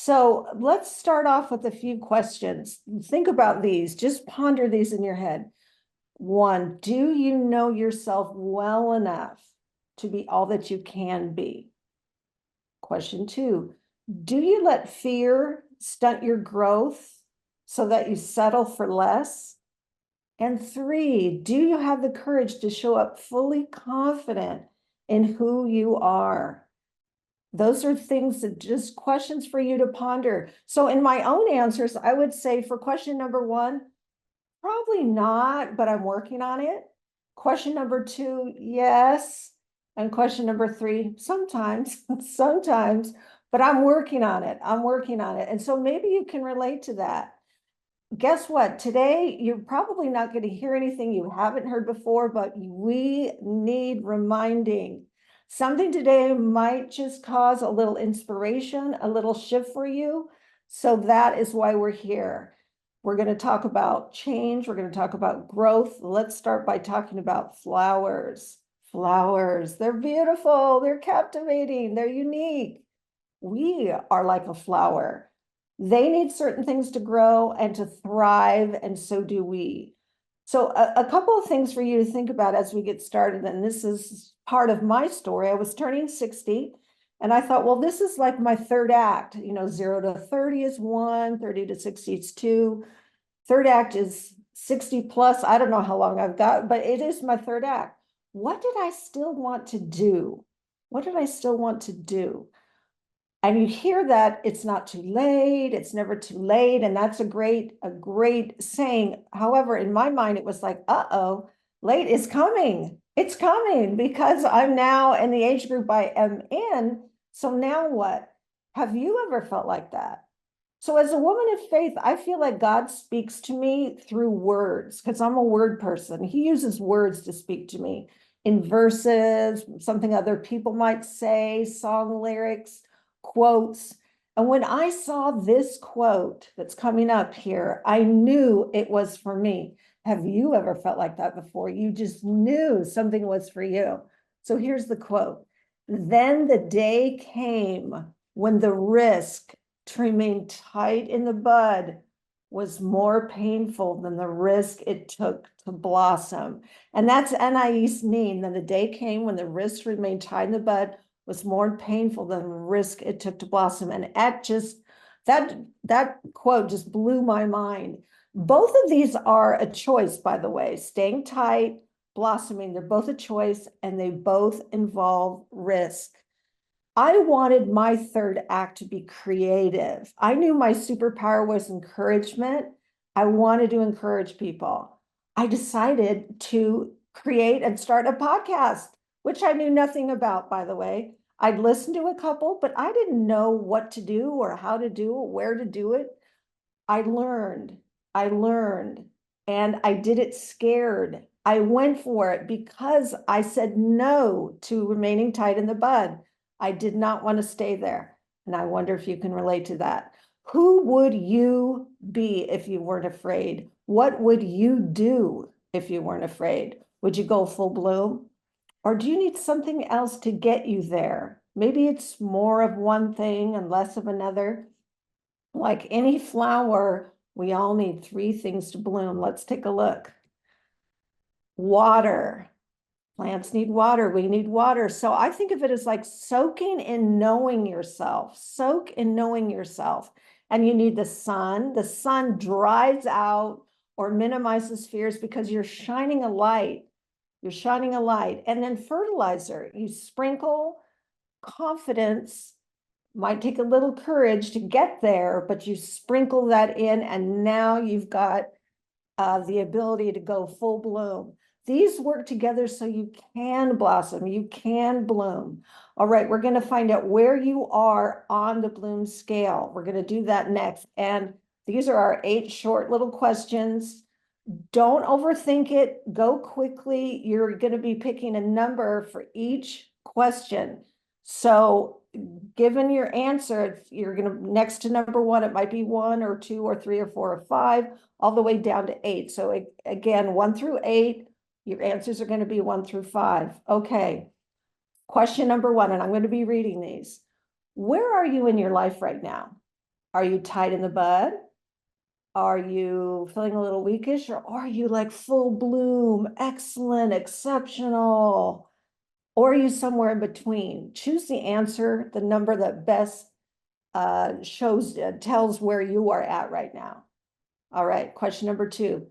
So let's start off with a few questions. Think about these, just ponder these in your head. One, do you know yourself well enough to be all that you can be? Question two, do you let fear stunt your growth so that you settle for less? And three, do you have the courage to show up fully confident in who you are? Those are things that just questions for you to ponder. So in my own answers, I would say for question number one, probably not, but I'm working on it. Question number two, yes. And question number three, sometimes, sometimes, but I'm working on it. I'm working on it. And so maybe you can relate to that. Guess what? Today, you're probably not going to hear anything you haven't heard before, but we need reminding. Something today might just cause a little inspiration, a little shift for you. So that is why we're here. We're going to talk about change. We're going to talk about growth. Let's start by talking about flowers. Flowers, they're beautiful, they're captivating, they're unique. We are like a flower. They need certain things to grow and to thrive, and so do we. So a couple of things for you to think about as we get started, and this is part of my story. I was turning 60, and I thought, well, this is like my third act. 0 to 30 is one, 30 to 60 is two. Third act is 60 plus. I don't know how long I've got, but it is my third act. What did I still want to do? What did I still want to do? And you hear that it's not too late, it's never too late, and that's a great saying. However, in my mind, it was like, uh-oh, late is coming. It's coming because I'm now in the age group I am in. So now what? Have you ever felt like that? So as a woman of faith, I feel like God speaks to me through words because I'm a word person. He uses words to speak to me in verses, something other people might say, song lyrics, quotes. And when I saw this quote that's coming up here, I knew it was for me. Have you ever felt like that before? You just knew something was for you. So here's the quote. Then the day came when the risk to remain tight in the bud was more painful than the risk it took to blossom. And that's Anais Nin. Then the day came when the risk to remain tight in the bud was more painful than the risk it took to blossom. And that quote just blew my mind. Both of these are a choice, by the way, staying tight, blossoming, they're both a choice and they both involve risk. I wanted my third act to be creative. I knew my superpower was encouragement. I wanted to encourage people. I decided to create and start a podcast, which I knew nothing about, by the way. I'd listened to a couple, but I didn't know what to do or how to do or where to do it. I learned, and I did it scared. I went for it because I said no to remaining tight in the bud. I did not want to stay there. And I wonder if you can relate to that. Who would you be if you weren't afraid? What would you do if you weren't afraid? Would you go full bloom? Or do you need something else to get you there? Maybe it's more of one thing and less of another. Like any flower, we all need three things to bloom. Let's take a look. Water. Plants need water. We need water. So I think of it as like soaking in knowing yourself. Soak in knowing yourself. And you need the sun. The sun dries out or minimizes fears because you're shining a light. You're shining a light. And then fertilizer. You sprinkle confidence. Might take a little courage to get there, but you sprinkle that in, and now you've got the ability to go full bloom. These work together so you can blossom, you can bloom. All right, we're going to find out where you are on the bloom scale. We're going to do that next. And these are our 8 short little questions. Don't overthink it. Go quickly. You're going to be picking a number for each question. So given your answer, you're going to next to number 1, it might be 1 or 2 or 3 or 4 or 5, all the way down to 8. So again, 1 through 8, your answers are going to be 1 through 5. Okay. Question number 1, and I'm going to be reading these. Where are you in your life right now? Are you tight in the bud? Are you feeling a little weakish, or are you like full bloom, excellent, exceptional? Or are you somewhere in between? Choose the answer, the number that best tells where you are at right now. All right, question number 2.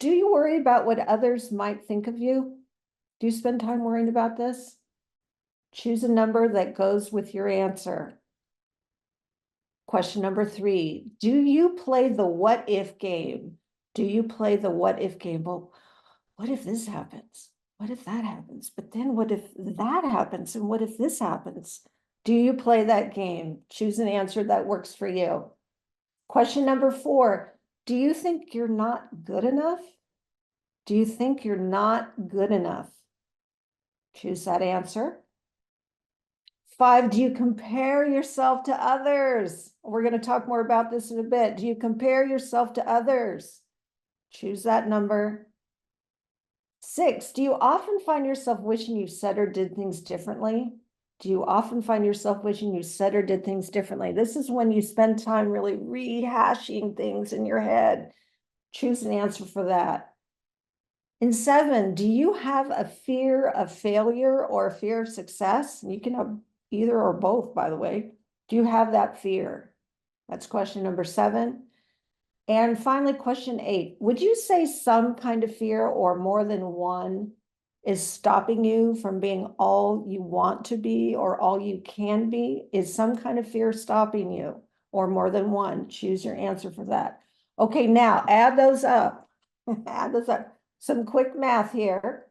Do you worry about what others might think of you? Do you spend time worrying about this? Choose a number that goes with your answer. Question number 3, do you play the what if game? Do you play the what if game? Well, what if this happens? What if that happens? But then what if that happens? And what if this happens? Do you play that game? Choose an answer that works for you. Question number 4, do you think you're not good enough? Do you think you're not good enough? Choose that answer. 5, do you compare yourself to others? We're going to talk more about this in a bit. Do you compare yourself to others? Choose that number. 6, do you often find yourself wishing you said or did things differently? Do you often find yourself wishing you said or did things differently? This is when you spend time really rehashing things in your head. Choose an answer for that. And 7, do you have a fear of failure or a fear of success? You can have either or both, by the way. Do you have that fear? That's question number 7. And finally, question 8, would you say some kind of fear or more than one is stopping you from being all you want to be or all you can be? Is some kind of fear stopping you, or more than one? Choose your answer for that. Okay, now add those up. Add those up. Some quick math here.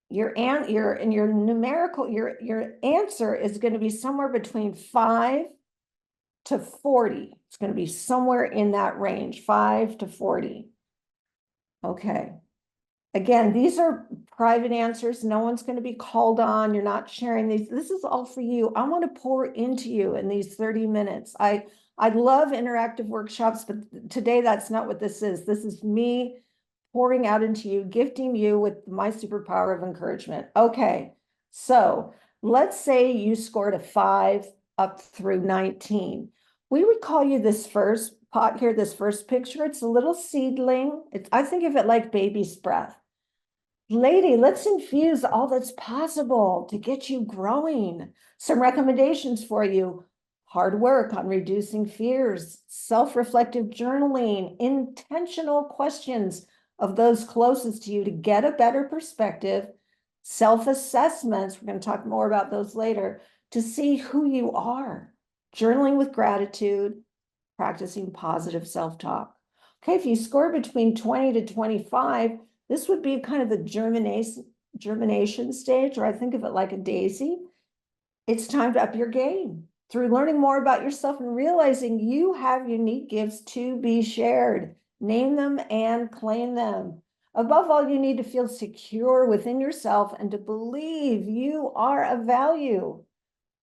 Your numerical, your answer is going to be somewhere between 5 to 40. It's going to be somewhere in that range, 5 to 40. Okay. Again, these are private answers. No one's going to be called on. You're not sharing these. This is all for you. I want to pour into you in these 30 minutes. I love interactive workshops, but today that's not what this is. This is me pouring out into you, gifting you with my superpower of encouragement. Okay, so let's say you scored a 5 up through 19. We would call you this first pot here, this first picture. It's a little seedling. I think of it like baby's breath. Lady, let's infuse all that's possible to get you growing. Some recommendations for you: hard work on reducing fears, self-reflective journaling, intentional questions of those closest to you to get a better perspective, self-assessments, we're going to talk more about those later, to see who you are, journaling with gratitude, practicing positive self-talk. Okay, if you score between 20 to 25, this would be kind of the germination stage, or I think of it like a daisy. It's time to up your game through learning more about yourself and realizing you have unique gifts to be shared. Name them and claim them. Above all, you need to feel secure within yourself and to believe you are of value.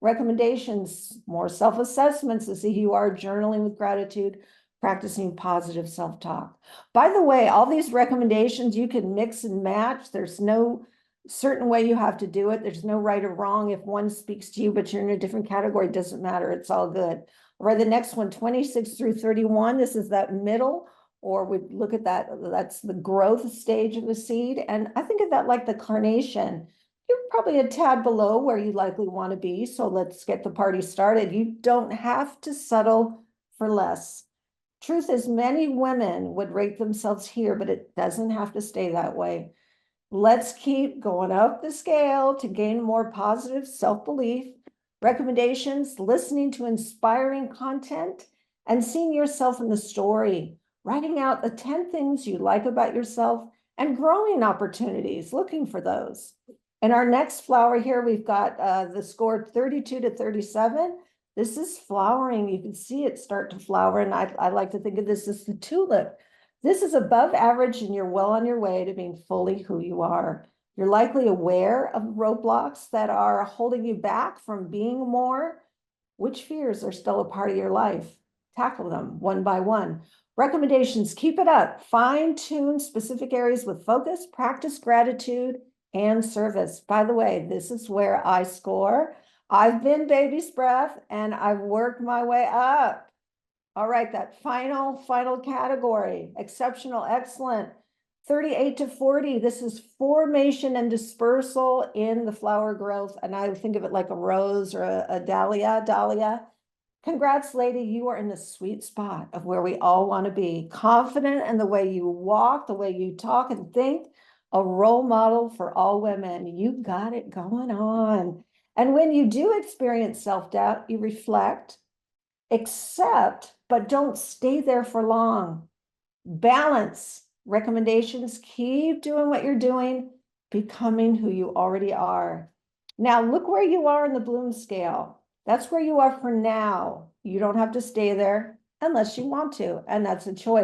Recommendations: more self-assessments to see who you are, journaling with gratitude, practicing positive self-talk. By the way, all these recommendations you can mix and match. There's no certain way you have to do it. There's no right or wrong. If one speaks to you, but you're in a different category, it doesn't matter. It's all good. All right, the next one, 26 through 31. This is that middle, or we look at that. That's the growth stage of the seed. And I think of that like the carnation. You're probably a tad below where you likely want to be. So let's get the party started. You don't have to settle for less. Truth is, many women would rate themselves here, but it doesn't have to stay that way. Let's keep going up the scale to gain more positive self-belief. Recommendations: listening to inspiring content and seeing yourself in the story, writing out the 10 things you like about yourself, and growing opportunities, looking for those. And our next flower here, we've got the score 32 to 37. This is flowering. You can see it start to flower. And I like to think of this as the tulip. This is above average, and you're well on your way to being fully who you are. You're likely aware of roadblocks that are holding you back from being more. Which fears are still a part of your life? Tackle them one by one. Recommendations: keep it up. Fine-tune specific areas with focus, practice gratitude, and service. By the way, this is where I score I've been baby's breath and I've worked my way up. All right, that final category, exceptional, excellent. 38 to 40, this is formation and dispersal in the flower growth. And I think of it like a rose or a dahlia. Congrats, lady, you are in the sweet spot of where we all want to be. Confident in the way you walk, the way you talk and think, a role model for all women. You got it going on. And when you do experience self-doubt, you reflect, accept, but don't stay there for long. Balance recommendations, keep doing what you're doing, becoming who you already are. Now, look where you are in the Bloom scale. That's where you are for now. You don't have to stay there unless you want to, and that's a choice.